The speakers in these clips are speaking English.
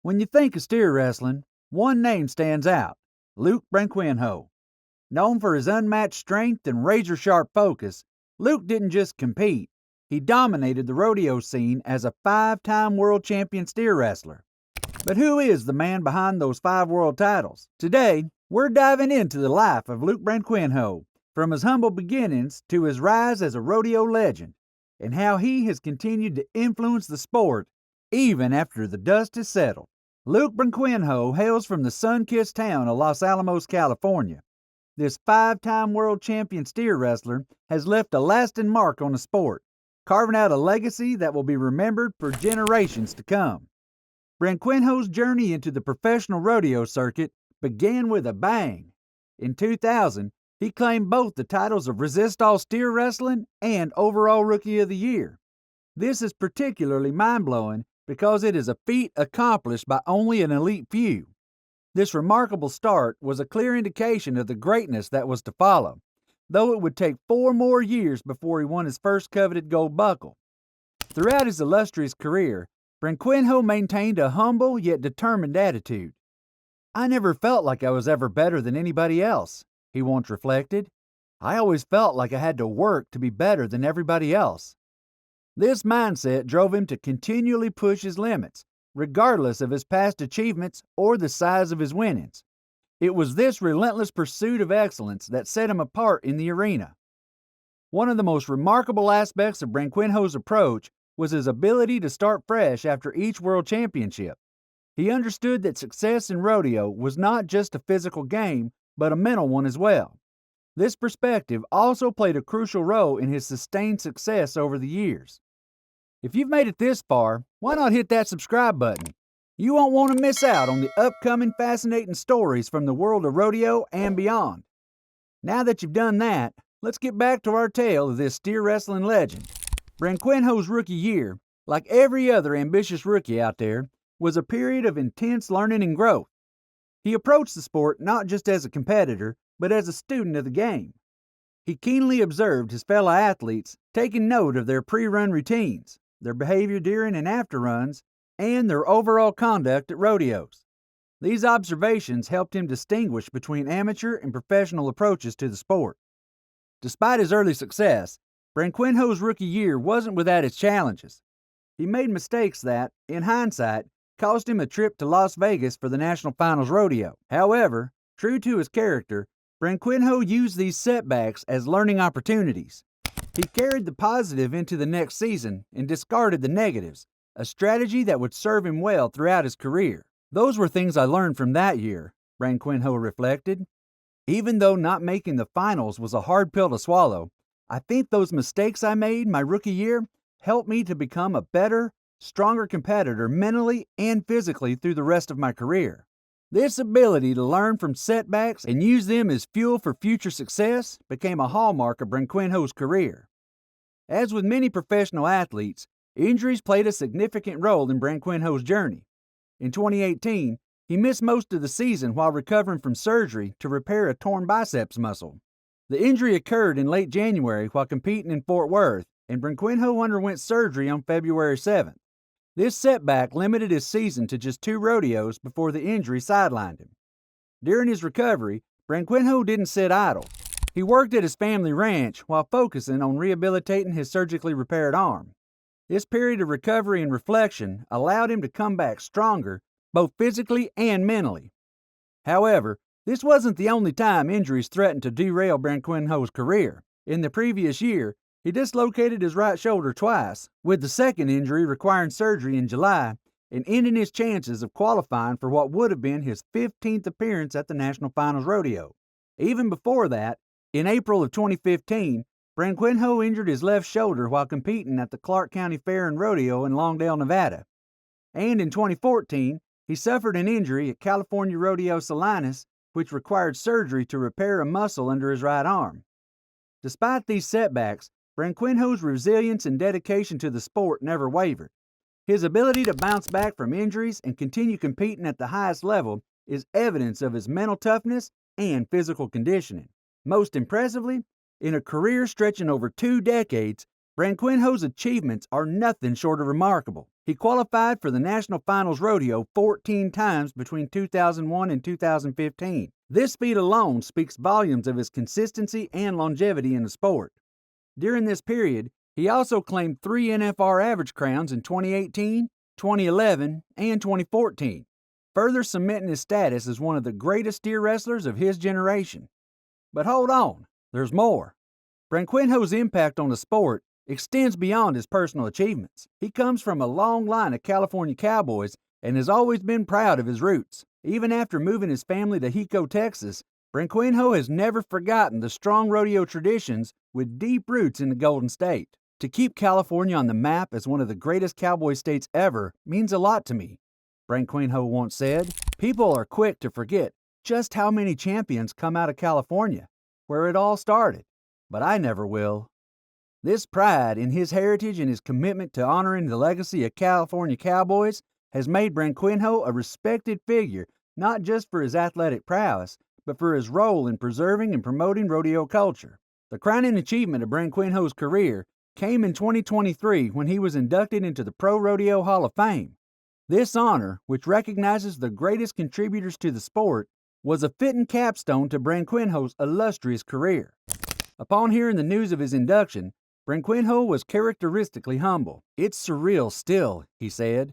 When you think of steer wrestling, one name stands out: Luke Branquinho. Known for his unmatched strength and razor-sharp focus, Luke didn't just compete, he dominated the rodeo scene as a 5-time world champion steer wrestler. But who is the man behind those 5 world titles? Today, we're diving into the life of Luke Branquinho, from his humble beginnings to his rise as a rodeo legend, and how he has continued to influence the sport even after the dust has settled. Luke Branquinho hails from the sun-kissed town of Los Alamos, California. This 5-time world champion steer wrestler has left a lasting mark on the sport, carving out a legacy that will be remembered for generations to come. Branquinho's journey into the professional rodeo circuit began with a bang. In 2000, he claimed both the titles of Resist All Steer Wrestling and Overall Rookie of the Year. This is particularly mind-blowing because it is a feat accomplished by only an elite few. This remarkable start was a clear indication of the greatness that was to follow, though it would take 4 more years before he won his first coveted gold buckle. Throughout his illustrious career, Branquinho maintained a humble yet determined attitude. "I never felt like I was ever better than anybody else," he once reflected. "I always felt like I had to work to be better than everybody else." This mindset drove him to continually push his limits, regardless of his past achievements or the size of his winnings. It was this relentless pursuit of excellence that set him apart in the arena. One of the most remarkable aspects of Branquinho's approach was his ability to start fresh after each world championship. He understood that success in rodeo was not just a physical game, but a mental one as well. This perspective also played a crucial role in his sustained success over the years. If you've made it this far, why not hit that subscribe button? You won't want to miss out on the upcoming fascinating stories from the world of rodeo and beyond. Now that you've done that, let's get back to our tale of this steer wrestling legend. Branquinho's rookie year, like every other ambitious rookie out there, was a period of intense learning and growth. He approached the sport not just as a competitor, but as a student of the game. He keenly observed his fellow athletes, taking note of their pre-run routines, their behavior during and after runs, and their overall conduct at rodeos. These observations helped him distinguish between amateur and professional approaches to the sport. Despite his early success, Branquinho's rookie year wasn't without its challenges. He made mistakes that, in hindsight, cost him a trip to Las Vegas for the National Finals Rodeo. However, true to his character, Branquinho used these setbacks as learning opportunities. He carried the positive into the next season and discarded the negatives, a strategy that would serve him well throughout his career. "Those were things I learned from that year," Branquinho reflected. "Even though not making the finals was a hard pill to swallow, I think those mistakes I made my rookie year helped me to become a better, stronger competitor mentally and physically through the rest of my career." This ability to learn from setbacks and use them as fuel for future success became a hallmark of Branquinho's career. As with many professional athletes, injuries played a significant role in Branquinho's journey. In 2018, he missed most of the season while recovering from surgery to repair a torn biceps muscle. The injury occurred in late January while competing in Fort Worth, and Branquinho underwent surgery on February 7th. This setback limited his season to just 2 rodeos before the injury sidelined him. During his recovery, Branquinho didn't sit idle. He worked at his family ranch while focusing on rehabilitating his surgically repaired arm. This period of recovery and reflection allowed him to come back stronger, both physically and mentally. However, this wasn't the only time injuries threatened to derail Branquinho's career. In the previous year, he dislocated his right shoulder twice, with the second injury requiring surgery in July and ending his chances of qualifying for what would have been his 15th appearance at the National Finals Rodeo. Even before that, in April of 2015, Branquinho injured his left shoulder while competing at the Clark County Fair and Rodeo in Longdale, Nevada. And in 2014, he suffered an injury at California Rodeo Salinas, which required surgery to repair a muscle under his right arm. Despite these setbacks, Branquinho's resilience and dedication to the sport never wavered. His ability to bounce back from injuries and continue competing at the highest level is evidence of his mental toughness and physical conditioning. Most impressively, in a career stretching over 2 decades, Branquinho's achievements are nothing short of remarkable. He qualified for the National Finals Rodeo 14 times between 2001 and 2015. This feat alone speaks volumes of his consistency and longevity in the sport. During this period, he also claimed 3 NFR average crowns in 2018, 2011, and 2014, further cementing his status as one of the greatest steer wrestlers of his generation. But hold on, there's more. Branquinho's impact on the sport extends beyond his personal achievements. He comes from a long line of California cowboys and has always been proud of his roots. Even after moving his family to Hico, Texas, Branquinho has never forgotten the strong rodeo traditions with deep roots in the Golden State. To keep California on the map as one of the greatest cowboy states ever means a lot to me, Branquinho once said. People are quick to forget just how many champions come out of California, where it all started, but I never will. This pride in his heritage and his commitment to honoring the legacy of California cowboys has made Branquinho a respected figure not just for his athletic prowess, but for his role in preserving and promoting rodeo culture. The crowning achievement of Branquinho's career came in 2023 when he was inducted into the Pro Rodeo Hall of Fame. This honor, which recognizes the greatest contributors to the sport, was a fitting capstone to Branquinho's illustrious career. Upon hearing the news of his induction, Branquinho was characteristically humble. "It's surreal still," he said.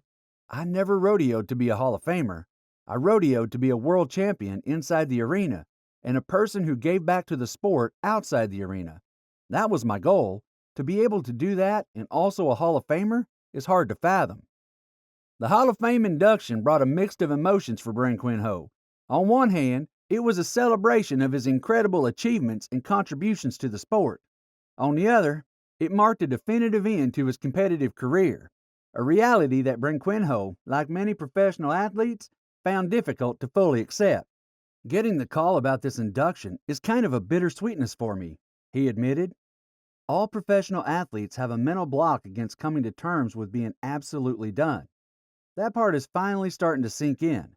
"I never rodeoed to be a Hall of Famer. I rodeoed to be a world champion inside the arena and a person who gave back to the sport outside the arena. That was my goal. To be able to do that and also a Hall of Famer is hard to fathom." The Hall of Fame induction brought a mix of emotions for Branquinho. On one hand, it was a celebration of his incredible achievements and contributions to the sport. On the other, it marked a definitive end to his competitive career, a reality that Branquinho, like many professional athletes, found difficult to fully accept. "Getting the call about this induction is kind of a bittersweetness for me," he admitted. "All professional athletes have a mental block against coming to terms with being absolutely done. That part is finally starting to sink in."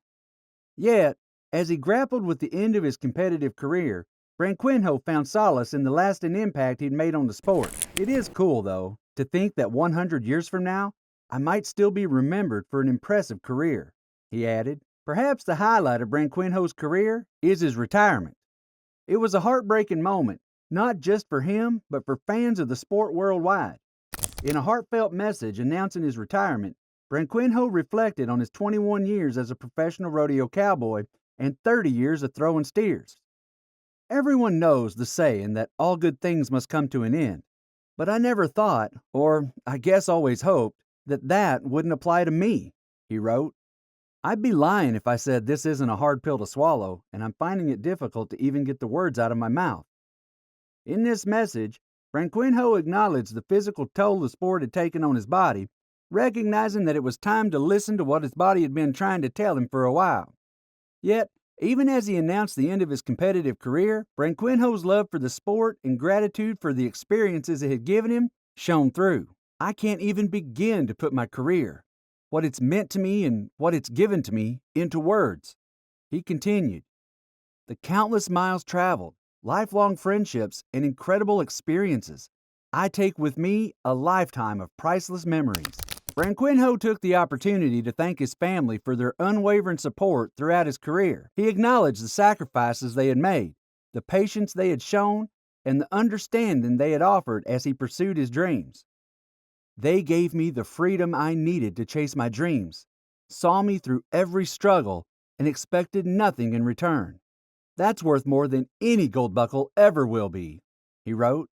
Yet, as he grappled with the end of his competitive career, Branquinho found solace in the lasting impact he'd made on the sport. "It is cool, though, to think that 100 years from now, I might still be remembered for an impressive career," he added. Perhaps the highlight of Branquinho's career is his retirement. It was a heartbreaking moment, not just for him, but for fans of the sport worldwide. In a heartfelt message announcing his retirement, Branquinho reflected on his 21 years as a professional rodeo cowboy and 30 years of throwing steers. "Everyone knows the saying that all good things must come to an end, but I never thought, or I guess always hoped, that wouldn't apply to me," he wrote. "I'd be lying if I said this isn't a hard pill to swallow, and I'm finding it difficult to even get the words out of my mouth." In this message, Branquinho acknowledged the physical toll the sport had taken on his body, recognizing that it was time to listen to what his body had been trying to tell him for a while. Yet, even as he announced the end of his competitive career, Branquinho's love for the sport and gratitude for the experiences it had given him shone through. "I can't even begin to put my career, what it's meant to me and what it's given to me, into words," he continued. "The countless miles traveled, lifelong friendships, and incredible experiences. I take with me a lifetime of priceless memories." Branquinho took the opportunity to thank his family for their unwavering support throughout his career. He acknowledged the sacrifices they had made, the patience they had shown, and the understanding they had offered as he pursued his dreams. "They gave me the freedom I needed to chase my dreams, saw me through every struggle, and expected nothing in return. That's worth more than any gold buckle ever will be," he wrote.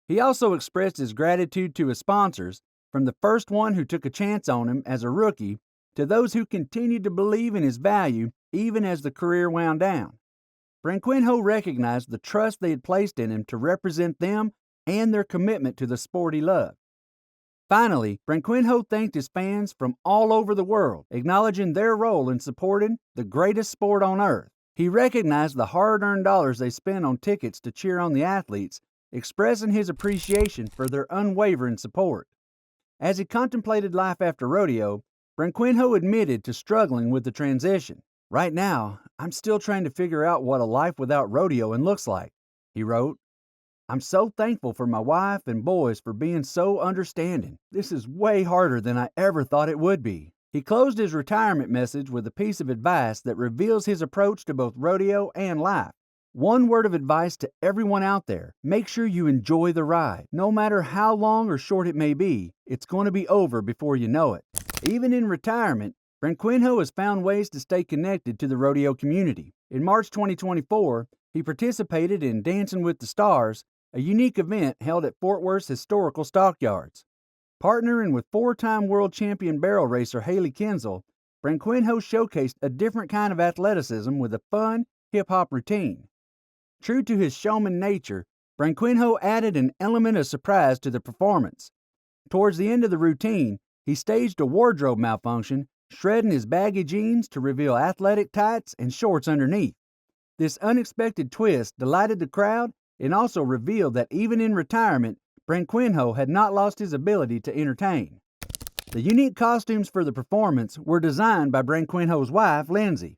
He also expressed his gratitude to his sponsors, from the first one who took a chance on him as a rookie to those who continued to believe in his value even as the career wound down. Branquinho recognized the trust they had placed in him to represent them and their commitment to the sport he loved. Finally, Branquinho thanked his fans from all over the world, acknowledging their role in supporting the greatest sport on earth. He recognized the hard-earned dollars they spent on tickets to cheer on the athletes, expressing his appreciation for their unwavering support. As he contemplated life after rodeo, Branquinho admitted to struggling with the transition. "Right now, I'm still trying to figure out what a life without rodeoing looks like," he wrote. I'm so thankful for my wife and boys for being so understanding. This is way harder than I ever thought it would be." He closed his retirement message with a piece of advice that reveals his approach to both rodeo and life. One word of advice to everyone out there: make sure you enjoy the ride. No matter how long or short it may be, it's going to be over before you know it. Even in retirement, Branquinho has found ways to stay connected to the rodeo community. In March 2024, he participated in Dancing with the Stars, a unique event held at Fort Worth's historical stockyards. Partnering with four-time world champion barrel racer Haley Kinsel, Branquinho showcased a different kind of athleticism with a fun, hip-hop routine. True to his showman nature, Branquinho added an element of surprise to the performance. Towards the end of the routine, he staged a wardrobe malfunction, shredding his baggy jeans to reveal athletic tights and shorts underneath. This unexpected twist delighted the crowd and also revealed that even in retirement, Branquinho had not lost his ability to entertain. The unique costumes for the performance were designed by Branquinho's wife, Lindsay.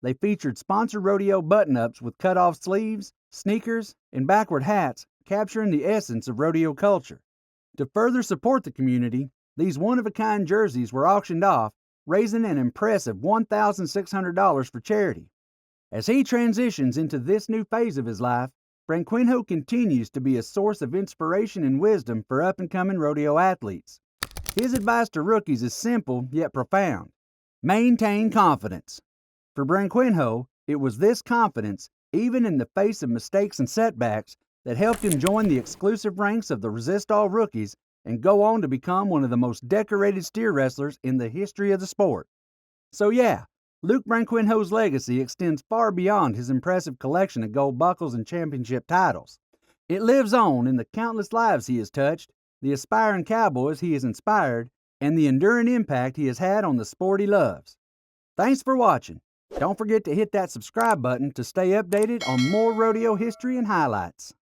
They featured sponsored rodeo button-ups with cut-off sleeves, sneakers, and backward hats, capturing the essence of rodeo culture. To further support the community, these one-of-a-kind jerseys were auctioned off, raising an impressive $1,600 for charity. As he transitions into this new phase of his life, Branquinho continues to be a source of inspiration and wisdom for up-and-coming rodeo athletes. His advice to rookies is simple yet profound: maintain confidence. For Branquinho, it was this confidence, even in the face of mistakes and setbacks, that helped him join the exclusive ranks of the Resist All rookies and go on to become one of the most decorated steer wrestlers in the history of the sport. So yeah, Luke Branquinho's legacy extends far beyond his impressive collection of gold buckles and championship titles. It lives on in the countless lives he has touched, the aspiring cowboys he has inspired, and the enduring impact he has had on the sport he loves. Thanks for watching. Don't forget to hit that subscribe button to stay updated on more rodeo history and highlights.